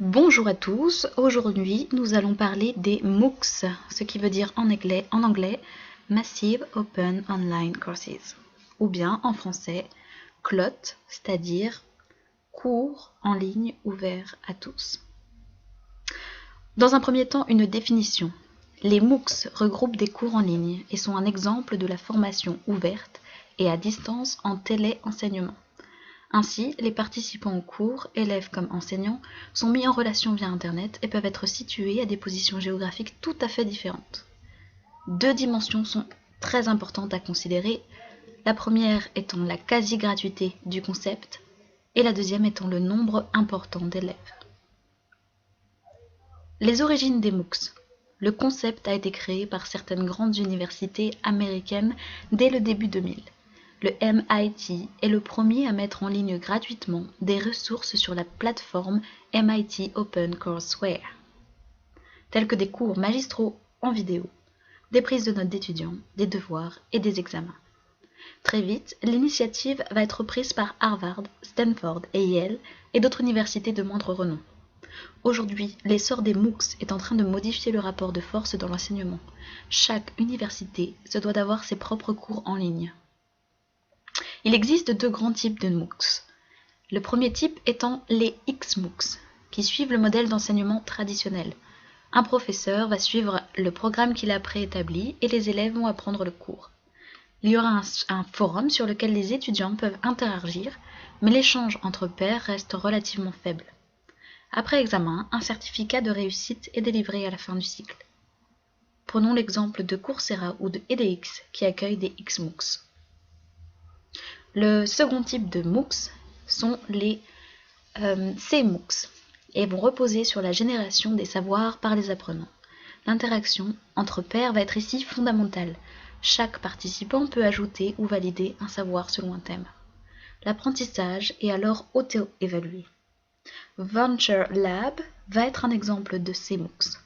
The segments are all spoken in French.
Bonjour à tous, aujourd'hui nous allons parler des MOOCs, ce qui veut dire en anglais Massive Open Online Courses, ou bien en français CLOT, c'est-à-dire cours en ligne ouverts à tous. Dans un premier temps, une définition. Les MOOCs regroupent des cours en ligne et sont un exemple de la formation ouverte et à distance en téléenseignement. Ainsi, les participants au cours, élèves comme enseignants, sont mis en relation via Internet et peuvent être situés à des positions géographiques tout à fait différentes. Deux dimensions sont très importantes à considérer, la première étant la quasi-gratuité du concept et la deuxième étant le nombre important d'élèves. Les origines des MOOCs. Le concept a été créé par certaines grandes universités américaines dès le début 2000. Le MIT est le premier à mettre en ligne gratuitement des ressources sur la plateforme MIT OpenCourseWare, tels que des cours magistraux en vidéo, des prises de notes d'étudiants, des devoirs et des examens. Très vite, l'initiative va être prise par Harvard, Stanford et Yale et d'autres universités de moindre renom. Aujourd'hui, l'essor des MOOCs est en train de modifier le rapport de force dans l'enseignement. Chaque université se doit d'avoir ses propres cours en ligne. Il existe deux grands types de MOOCs. Le premier type étant les XMOOCs, qui suivent le modèle d'enseignement traditionnel. Un professeur va suivre le programme qu'il a préétabli et les élèves vont apprendre le cours. Il y aura un forum sur lequel les étudiants peuvent interagir, mais l'échange entre pairs reste relativement faible. Après examen, un certificat de réussite est délivré à la fin du cycle. Prenons l'exemple de Coursera ou de edX qui accueillent des XMOOCs. Le second type de MOOCs sont les CMOOCs et vont reposer sur la génération des savoirs par les apprenants. L'interaction entre pairs va être ici fondamentale. Chaque participant peut ajouter ou valider un savoir selon un thème. L'apprentissage est alors auto-évalué. Venture Lab va être un exemple de ces MOOCs.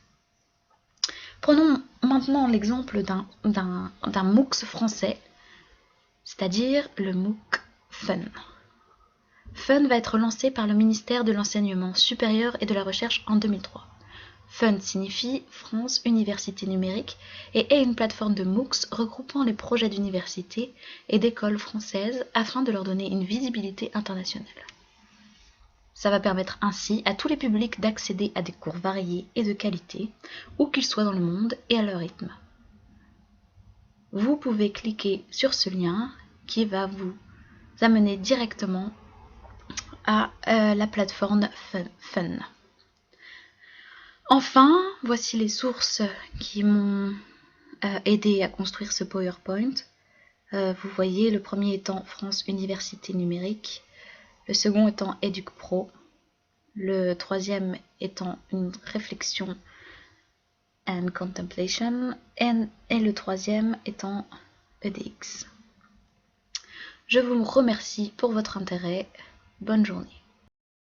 Prenons maintenant l'exemple d'un MOOCs français, c'est-à-dire le MOOC Fun. Fun va être lancé par le ministère de l'Enseignement supérieur et de la Recherche en 2003. Fun signifie France Université Numérique et est une plateforme de MOOCs regroupant les projets d'universités et d'écoles françaises afin de leur donner une visibilité internationale. Ça va permettre ainsi à tous les publics d'accéder à des cours variés et de qualité, où qu'ils soient dans le monde et à leur rythme. Vous pouvez cliquer sur ce lien qui va vous amener directement à la plateforme Fun. Enfin, voici les sources qui m'ont aidé à construire ce PowerPoint. Vous voyez, le premier étant France Université Numérique, le second étant EducPro, le troisième étant une réflexion and contemplation, et le troisième étant edX. Je vous remercie pour votre intérêt. Bonne journée.